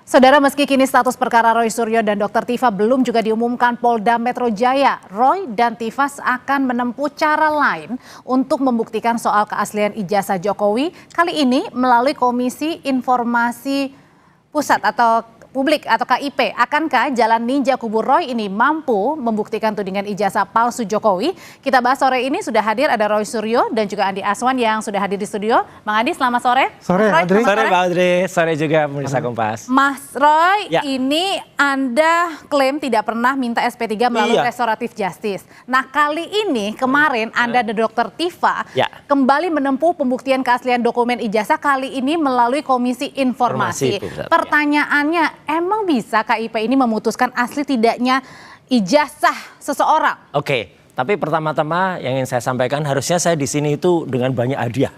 Saudara, meski kini status perkara Roy Suryo dan Dr. Tifa belum juga diumumkan Polda Metro Jaya, Roy dan Tifa akan menempuh cara lain untuk membuktikan soal keaslian ijazah Jokowi, kali ini melalui Komisi Informasi Pusat atau Publik atau KIP. Akankah jalan ninja kubu Roy ini mampu membuktikan tudingan ijazah palsu Jokowi? Kita bahas sore ini, sudah hadir ada Roy Suryo dan juga Andi Aswan yang sudah hadir di studio. Bang Andi, selamat sore. Sore, Audrey. Sore, Mbak Audrey. Sore juga pemirsa Kompas. Mas Roy, Ya. ini Anda klaim tidak pernah minta SP3 melalui restoratif justice. Nah, kali ini kemarin Anda dan Dr. Tifa kembali menempuh pembuktian keaslian dokumen ijazah, kali ini melalui Komisi Informasi. Pertanyaannya, emang bisa KIP ini memutuskan asli tidaknya ijazah seseorang? Oke, tapi pertama-tama yang ingin saya sampaikan, harusnya saya di sini itu dengan banyak hadiah.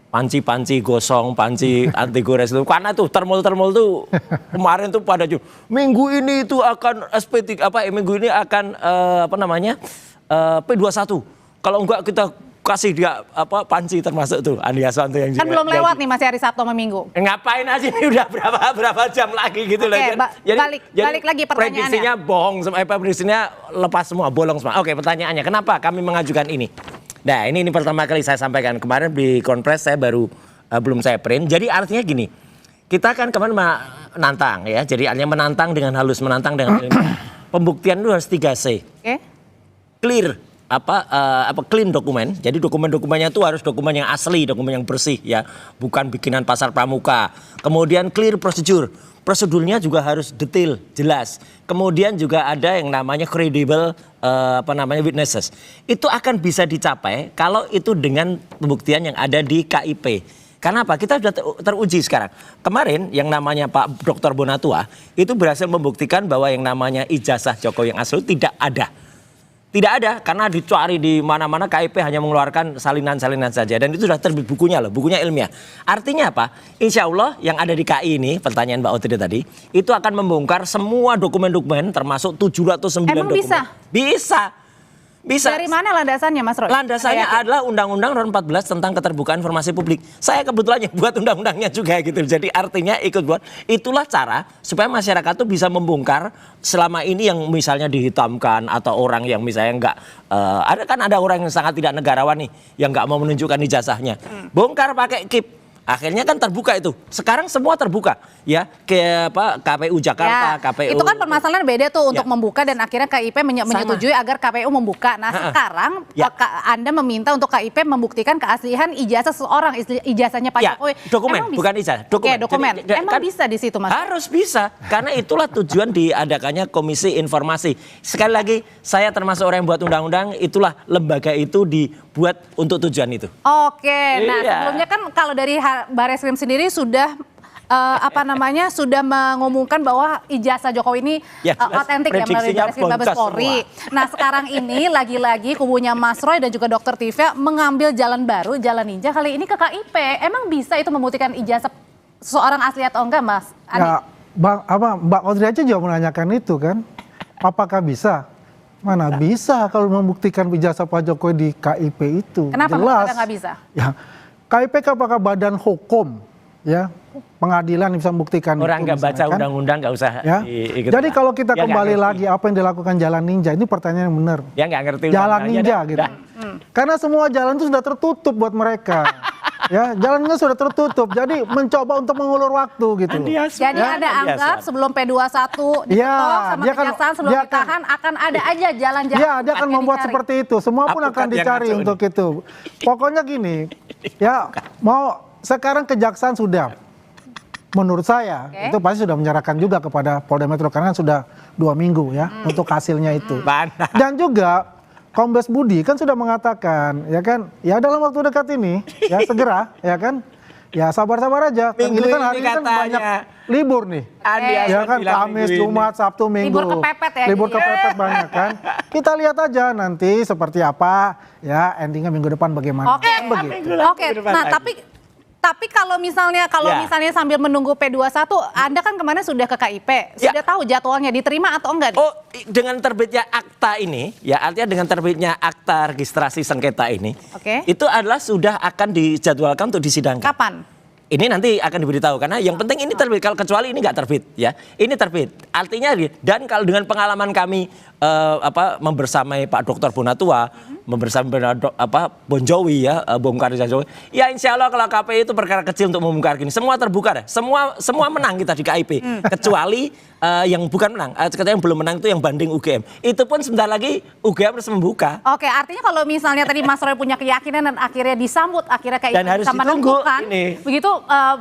Panci-panci gosong, panci anti gores itu. Karena tuh termol-termol tuh kemarin tuh pada minggu ini itu akan SP3 minggu ini akan P21. Kalau enggak kita kasih dia panci termasuk tuh Andi Aswan tuh yang kan belum lewat nih, masih hari Sabtu sama Minggu. Ngapain aja ini udah berapa jam lagi gitu loh. Balik lagi pertanyaannya. Prediksinya bohong, prediksinya lepas semua, bolong semua. Oke, pertanyaannya kenapa kami mengajukan ini? Nah, ini pertama kali saya sampaikan. Kemarin di konpres saya baru belum saya print. Jadi artinya gini, kita kan kemarin menantang ya. Jadi artinya menantang dengan halus, menantang dengan pembuktian itu harus 3C. Clear. Clean dokumen. Jadi dokumen-dokumennya itu harus dokumen yang asli, dokumen yang bersih ya, bukan bikinan pasar pramuka. Kemudian clear prosedur. Prosedurnya juga harus detail, jelas. Kemudian juga ada yang namanya credible witnesses. Itu akan bisa dicapai kalau itu dengan pembuktian yang ada di KIP. Karena apa? Kita sudah teruji sekarang. Kemarin yang namanya Pak Dr. Bonatua itu berhasil membuktikan bahwa yang namanya ijazah Jokowi yang asli tidak ada. Tidak ada, karena dicari di mana-mana KIP hanya mengeluarkan salinan-salinan saja. Dan itu sudah terbit bukunya loh, bukunya ilmiah. Artinya apa? Insya Allah yang ada di KI ini, pertanyaan Mbak Audrey tadi, itu akan membongkar semua dokumen-dokumen termasuk 709 Emang dokumen. Bisa? Bisa. Dari mana landasannya, Mas Roy? Landasannya adalah Undang-Undang Nomor 14 tentang Keterbukaan Informasi Publik. Saya kebetulan yang buat undang-undangnya juga gitu. Jadi artinya ikut buat. Itulah cara supaya masyarakat tuh bisa membongkar selama ini yang misalnya dihitamkan atau orang yang misalnya ada orang yang sangat tidak negarawan nih yang nggak mau menunjukkan ijazahnya. Bongkar pakai KIP. Akhirnya kan terbuka itu. Sekarang semua terbuka ya, ke KPU Jakarta, KPU. Itu kan permasalahan beda tuh untuk membuka dan akhirnya KIP menyetujui agar KPU membuka. Nah, sekarang Anda meminta untuk KIP membuktikan keaslian ijazah seseorang, ijazahnya Pak Jokowi. Dokumen, bukan ijazah, dokumen. Dokumen. Jadi, emang bisa di situ, Mas? Harus bisa, karena itulah tujuan diadakannya Komisi Informasi. Sekali lagi, saya termasuk orang yang buat undang-undang, itulah lembaga itu dibuat untuk tujuan itu. Oke, nah sebelumnya kan kalau dari Barreskrim sendiri sudah sudah mengumumkan bahwa ijazah Jokowi ini otentik ya melalui Barreskrim Mabes Polri. Nah, sekarang ini lagi-lagi kubunya Mas Roy dan juga Dr. Tifa mengambil jalan baru, jalan ninja kali ini ke KIP. Emang bisa itu membuktikan ijazah seorang asli atau enggak, Mas Andi? Ya, Mbak Audrey aja juga menanyakan itu kan. Apakah bisa? Mana bisa kalau membuktikan ijazah Pak Jokowi di KIP itu? Kenapa nggak bisa? Ya, KIP apakah badan hukum ya, pengadilan yang bisa membuktikan orang nggak baca undang-undang nggak usah ya. Jadi kalau kita kembali lagi apa yang dilakukan jalan ninja, ini pertanyaan yang benar. Ya nggak ngerti jalan ninja gitu. Karena semua jalan itu sudah tertutup buat mereka. Ya, jalannya sudah tertutup. Jadi mencoba untuk mengulur waktu gitu. Jadi Anda anggap sebelum P21 diketok sama kejaksaan sebelum ditahan akan ada aja jalan-jalan. Iya, dia akan membuat seperti itu. Semua pun akan dicari untuk itu. Pokoknya gini, ya mau sekarang kejaksaan sudah, menurut saya itu pasti sudah menyerahkan juga kepada Polda Metro karena sudah 2 minggu ya untuk hasilnya itu. Dan juga Kombes Budi kan sudah mengatakan ya kan, ya dalam waktu dekat ini ya segera ya kan, ya sabar-sabar aja. Minggu ini kan hari ini kan banyak libur nih. Ya kan, Kamis, Jumat, Sabtu, Minggu. Libur kepepet ya. Libur kepepet banyak kan. Kita lihat aja nanti seperti apa ya endingnya minggu depan bagaimana. Oke. Nah, tapi kalau misalnya sambil menunggu P21, Anda kan kemarin sudah ke KIP, sudah tahu jadwalnya diterima atau enggak? Oh, dengan terbitnya akta ini, ya artinya dengan terbitnya akta registrasi sengketa ini, itu adalah sudah akan dijadwalkan untuk disidangkan. Kapan? ini nanti akan diberitahu karena yang penting ini terbit. Kalau kecuali ini nggak terbit ya, ini terbit. Artinya dan kalau dengan pengalaman kami membersamai Pak Dr. Bonatua, membersamai Bon Jovi ya, bongkar Jokowi. Ya insya Allah kalau KPI itu perkara kecil untuk membongkar gini. Semua terbuka deh. Semua menang kita di KIP. Kecuali yang bukan menang. Katanya yang belum menang itu yang banding UGM. Itu pun sebentar lagi UGM harus membuka. Oke, artinya kalau misalnya tadi Mas Roy punya keyakinan dan akhirnya disambut, akhirnya KIP bisa menentukan. Begitu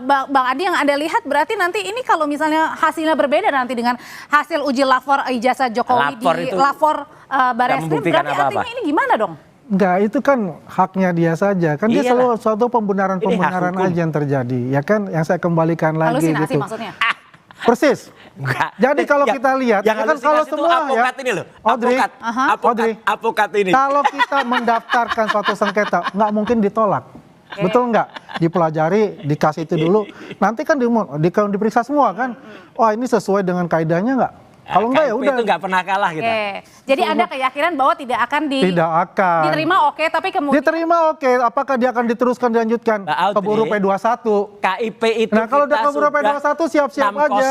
Bang Adi yang Anda lihat berarti nanti ini kalau misalnya hasilnya berbeda nanti dengan hasil uji lapor ijazah Jokowi lapor Barreskrim, berarti artinya ini gimana dong? Enggak, itu kan haknya dia saja. Kan dia selalu suatu pembenaran aja yang terjadi. Ya kan, yang saya kembalikan lagi halusinasi gitu. Maksudnya? Persis. Enggak. Jadi kalau kita lihat, yang ya kan kalau semua apokat ya, ini loh. Audrey, Apokat ini. Kalau kita mendaftarkan suatu sengketa, nggak mungkin ditolak. Betul nggak? Dipelajari, dikasih itu dulu. Nanti kan diperiksa semua kan. Wah ini sesuai dengan kaidahnya nggak? Kalau enggak ya udah. Itu nggak pernah kalah kita. Jadi Anda keyakinan bahwa tidak akan diterima tapi kemudian diterima apakah dia akan diteruskan dilanjutkan keburu P21? KIP itu. Nah kalau udah keburu P21 siap-siap aja.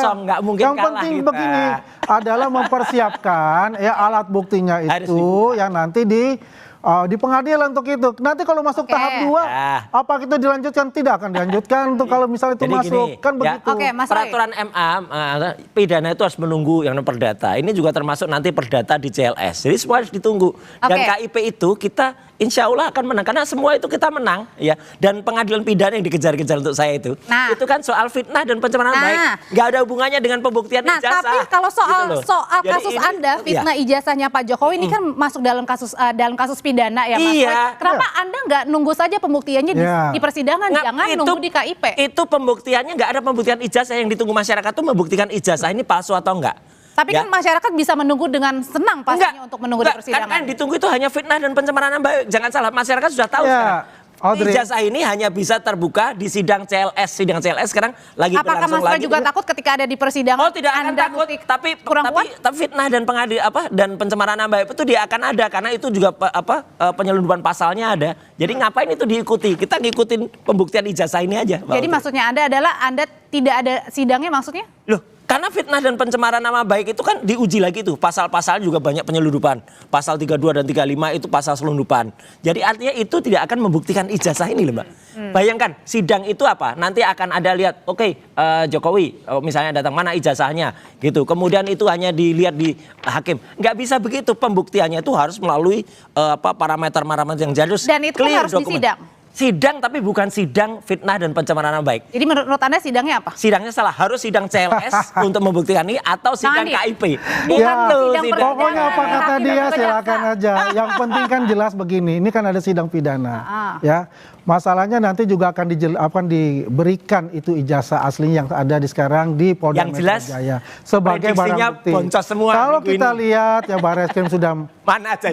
Yang penting begini adalah mempersiapkan ya alat buktinya itu yang nanti di pengadilan untuk itu. Nanti kalau masuk tahap 2, apa itu dilanjutkan? Tidak akan dilanjutkan untuk kalau misalnya itu masuk. Kan begitu. Peraturan MA, pidana itu harus menunggu yang perdata. Ini juga termasuk nanti perdata di CLS. Jadi semua harus ditunggu. Dan KIP itu kita insya Allah akan menang. Karena semua itu kita menang. Ya. Dan pengadilan pidana yang dikejar-kejar untuk saya itu. Itu kan soal fitnah dan pencemaran baik. Nggak ada hubungannya dengan pembuktian ijazah. Tapi kalau soal kasus Anda, fitnah ijazahnya Pak Jokowi ini kan masuk dalam kasus pidana ya Mas Roy. Kenapa Anda nggak nunggu saja pembuktiannya di persidangan, jangan nunggu di KIP? Itu pembuktiannya nggak ada pembuktian ijazah, yang ditunggu masyarakat itu membuktikan ijazah ini palsu atau enggak. Tapi kan masyarakat bisa menunggu dengan senang pastinya untuk menunggu di persidangan. Kan ditunggu itu hanya fitnah dan pencemaran baik. Jangan salah, masyarakat sudah tahu sekarang. Ijazah ini hanya bisa terbuka di sidang CLS. Sidang CLS sekarang lagi berlangsung lagi. Apakah Mas Roy juga takut ketika ada di persidangan? Oh tidak akan takut, tapi fitnah dan dan pencemaran nama baik itu dia akan ada karena itu juga penyelundupan pasalnya ada. Jadi ngapain itu diikuti? Kita ngikutin pembuktian ijazah ini aja. Jadi maksudnya Anda adalah Anda tidak ada sidangnya maksudnya? Loh, karena fitnah dan pencemaran nama baik itu kan diuji lagi tuh. Pasal-pasal juga banyak penyelundupan. Pasal 32 dan 35 itu pasal selundupan. Jadi artinya itu tidak akan membuktikan ijazah ini loh Mbak. Bayangkan sidang itu apa? Nanti akan ada lihat, Jokowi misalnya datang, mana ijazahnya gitu. Kemudian itu hanya dilihat di hakim. Nggak bisa begitu, pembuktiannya itu harus melalui parameter-parameter yang jelas. Dan itu kan harus disidang. Sidang tapi bukan sidang fitnah dan pencemaran nama baik. Jadi menurut Anda sidangnya apa? Sidangnya salah, harus sidang CLS untuk membuktikan ini atau sidang KIP. Pokoknya apa kata dia silakan aja. Yang penting kan jelas begini, ini kan ada sidang pidana. Ya, masalahnya nanti juga akan diberikan itu ijazah asli yang ada di sekarang di Polda Metro Jaya sebagai barang bukti. Kalau kita lihat ya Barreskrim sudah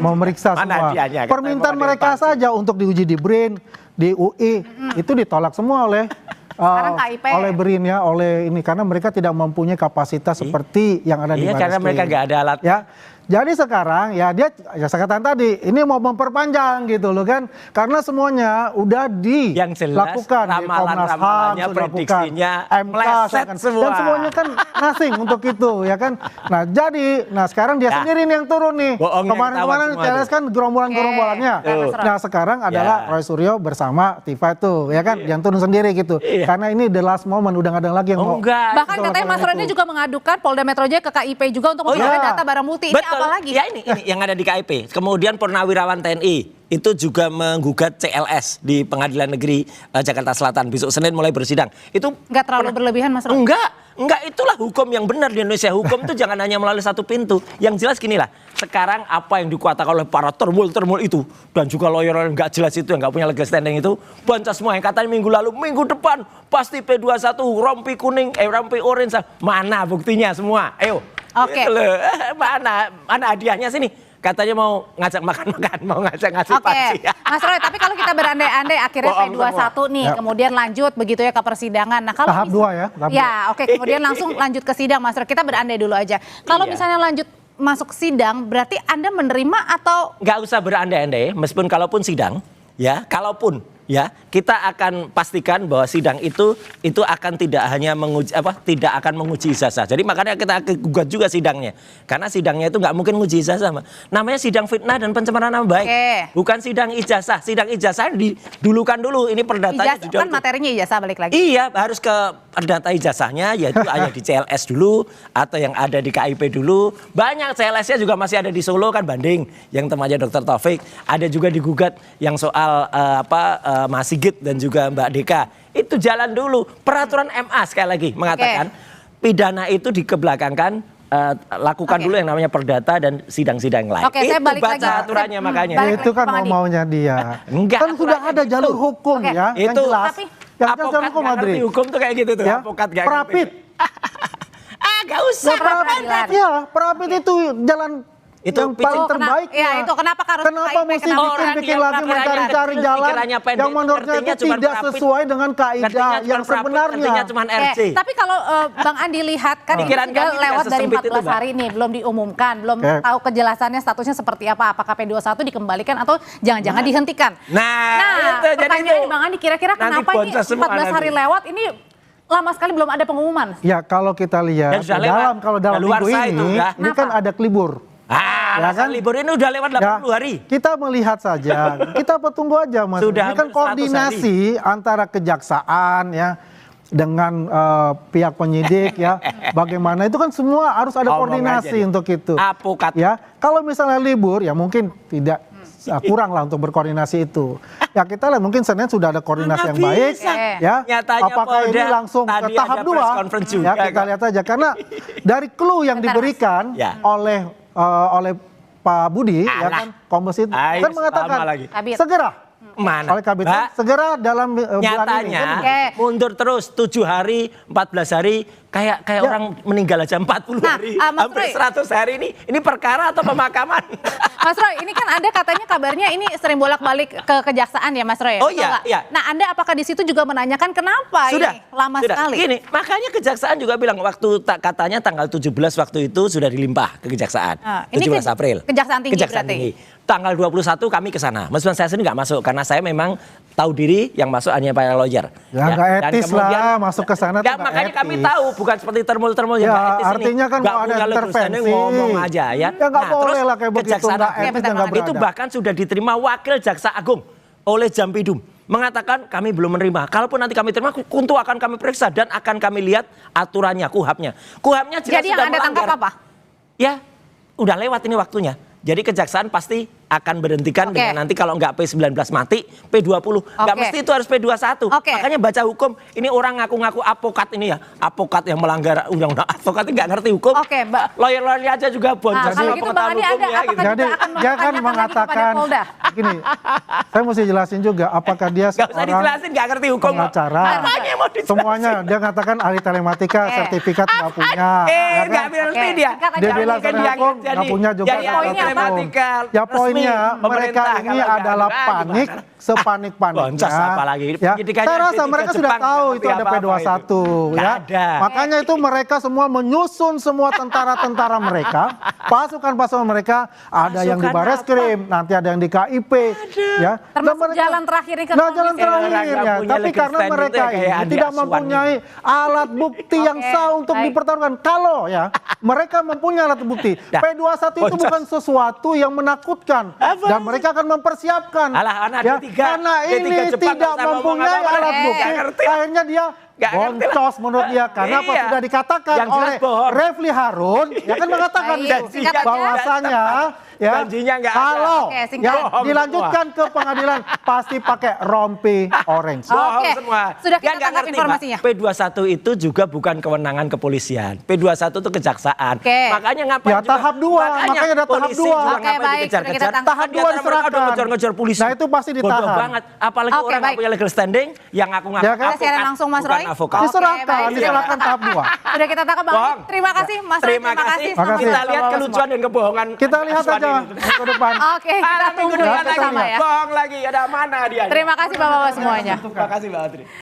memeriksa semua. Permintaan mereka saja untuk diuji di BRIN, di UI itu ditolak semua oleh BRIN ya, oleh ini karena mereka tidak mempunyai kapasitas seperti yang ada di Barreskrim. Karena mereka nggak ada alat. Ya. Jadi sekarang ya dia saya katakan tadi ini mau memperpanjang gitu loh kan, karena semuanya udah dilakukan di Komnas HAM, prediksinya MK dan semuanya kan nasing untuk itu ya kan. Nah sekarang dia sendiri nih yang turun nih. Kemarin CLS kan gerombolannya. Nah sekarang adalah Roy Suryo bersama Tifa itu ya kan yang turun sendiri gitu. Karena ini the last moment, udah nggak ada lagi yang mau. Bahkan katanya Mas Roy juga mengadukan Polda Metro Jaya ke KIP juga untuk memperoleh data barang bukti. Ini apalagi? Ya ini yang ada di KIP. Kemudian Purnawirawan TNI itu juga menggugat CLS di Pengadilan Negeri Jakarta Selatan. Besok Senin mulai bersidang. Itu nggak terlalu berlebihan Mas Roy? Enggak, itulah hukum yang benar di Indonesia. Hukum itu jangan hanya melalui satu pintu. Yang jelas gini lah, sekarang apa yang dikuatakan oleh para termul itu, dan juga lawyer yang nggak jelas itu, yang nggak punya legal standing itu, bancas semua yang katanya minggu lalu, minggu depan, pasti P21, rompi kuning, rompi orange, mana buktinya semua? Ayo. Oke. Mana hadiahnya sini? Katanya mau ngajak makan-makan, mau ngajak ngasih pasti. Mas Roy, tapi kalau kita berandai-andai akhirnya P21 nih, kemudian lanjut begitu ya ke persidangan. Nah, kalau tahap 2 ya. Kemudian langsung lanjut ke sidang, Mas Roy. Kita berandai dulu aja. Kalau misalnya lanjut masuk sidang, berarti Anda menerima atau? Nggak usah berandai-andai, meskipun kalaupun sidang, ya, kalaupun ya kita akan pastikan bahwa sidang itu akan tidak hanya menguji tidak akan menguji ijazah. Jadi makanya kita gugat juga sidangnya. Karena sidangnya itu nggak mungkin menguji ijazah, namanya sidang fitnah dan pencemaran nama baik. Bukan sidang ijazah. Sidang ijazah didulukan dulu. Ini perdatanya kan materinya ijazah balik lagi. Iya, harus ke perdata ijazahnya, yaitu ada di CLS dulu atau yang ada di KIP dulu. Banyak CLS-nya juga masih ada di Solo kan, banding yang temannya Dr. Taufik. Ada juga digugat yang soal Mas Sigit dan juga Mbak Deka. Itu jalan dulu. Peraturan MA sekali lagi mengatakan pidana itu dikebelakangkan, lakukan dulu yang namanya perdata dan sidang-sidang lain. Saya balik baca lagi. aturannya makanya. Itu kan maunya dia. Enggak, Kan sudah ada jalur hukum ya, yang itu jelas. Yang jelas jalur hukum, Adri. Hukum tuh kayak gitu tuh. Ya, Apokat gak Prapit. Gak usah. Ya, Prapit itu jalan itu yang paling terbaik. Ya, itu kenapa harus kenapa mesti bikin lagi mencari-cari jalan yang menurutnya itu tidak sesuai dengan kaidah yang sebenarnya. Cuman RC. Tapi kalau Bang Andi lihat kan ini sudah lewat dari 14 hari ini, belum diumumkan, belum tahu kejelasannya statusnya seperti apa, apakah P21 dikembalikan atau jangan-jangan dihentikan. Nah, pertanyaan Bang Andi, kira-kira kenapa ini 14 hari lewat ini lama sekali belum ada pengumuman? Ya, kalau kita lihat dalam minggu ini kan ada kelibur. Ya kan libur ini udah lewat 80 hari. Kita melihat saja, kita tunggu aja Mas. Ini kan koordinasi antara kejaksaan ya dengan pihak penyidik ya. Bagaimana itu kan semua harus ada koordinasi untuk itu. Apokat. Ya, kalau misalnya libur ya mungkin tidak kurang lah untuk berkoordinasi itu. Ya kita lihat mungkin Senin sudah ada koordinasi yang baik. Ya, apakah ini langsung ke tahap 2? Ya kita lihat aja karena dari clue yang diberikan oleh Pak Budi ya kan Kombes itu kan mengatakan segera oleh Kabit segera dalam bulan ini. Mundur terus 7 hari 14 hari kayak orang meninggal aja 40 hari hampir 100 hari ini perkara atau pemakaman. Mas Roy, ini kan Anda katanya kabarnya ini sering bolak-balik ke kejaksaan ya Mas Roy? Oh iya. Nah Anda apakah di situ juga menanyakan kenapa ini lama sekali? Gini, makanya kejaksaan juga bilang waktu katanya tanggal 17 waktu itu sudah dilimpah ke kejaksaan. 17 April. Kejaksaan tinggi berarti. Tanggal 21 kami ke sana. Meskipun saya sendiri nggak masuk karena saya memang tahu diri yang masuk hanya para lawyer. Ya nggak etis lah masuk ke sana. Ya makanya kami tahu bukan seperti termul-termul yang nggak etis ini. Artinya kan kalau ada intervensi ngomong aja ya. Ya nggak boleh lah kayak begitu. Itu bahkan sudah diterima Wakil Jaksa Agung oleh Jampidum. Mengatakan kami belum menerima. Kalaupun nanti kami terima, tentu akan kami periksa dan akan kami lihat aturannya, kuhapnya. Kuhapnya jelas jadi sudah yang Anda tangkap apa? Ya, udah lewat ini waktunya. Jadi kejaksaan pasti akan berhentikan dengan nanti kalau nggak P19 mati, P20. Nggak mesti itu harus P21. Makanya baca hukum, ini orang ngaku-ngaku apokat ini ya. Apokat yang melanggar undang-undang. Apokat nggak ngerti hukum. Lawyer-lawyer aja juga boncos sama pengetahuan hukumnya. Jadi dia kan mengatakan, gini, saya mesti jelasin juga apakah dia seorang nggak usah dijelasin, nggak ngerti hukum. Pengacara. Semuanya, dia katakan ahli telematika, sertifikat nggak punya. Nggak ngerti dia. Dia bilang hukum nggak punya juga. Ya poinnya mereka ini adalah panik, sepanik-paniknya. Ya, saya rasa mereka sudah tahu itu ada P21 ya. Makanya itu mereka semua menyusun semua tentara-tentara mereka, pasukan-pasukan mereka, ada yang di Bareskrim, nanti ada yang di KIP ya. Termasuk jalan terakhir ke jalan terakhir ya. Tapi karena mereka ini tidak mempunyai alat bukti yang sah untuk dipertaruhkan. Kalau ya mereka mempunyai alat bukti, P21 itu bukan sesuatu yang menakutkan dan mereka akan mempersiapkan karena ini tidak mempunyai alat bukti akhirnya dia boncos menurut dia karena apa sudah dikatakan oleh Refli Harun ya kan mengatakan bahwasanya ya kalau dilanjutkan ke pengadilan pasti pakai rompi orange. Sudah kita tangkap informasinya. P21 itu juga bukan kewenangan kepolisian. P21 itu kejaksaan. Makanya ngapain ya tahap 2. Makanya ada tahap 2. Dikejar-kejar. Tahap 2 diserahkan. Ngejar-ngejar polisi. Nah itu pasti ditahan. Bodoh banget. Apalagi orang nggak punya legal standing yang ngaku-ngaku avokat. Siaran langsung Mas Roy. Diserahkan tahap 2. Sudah kita tangkap Bang. Terima kasih Mas Roy. Terima kasih. Kita lihat kelucuan dan kebohongan. Kita lihat aja ke depan. Oke, kita tunggu ya sama ya. Bohong lagi, ada mana dia? Terima kasih Bapak-bapak semuanya. Terima kasih Mbak Adri.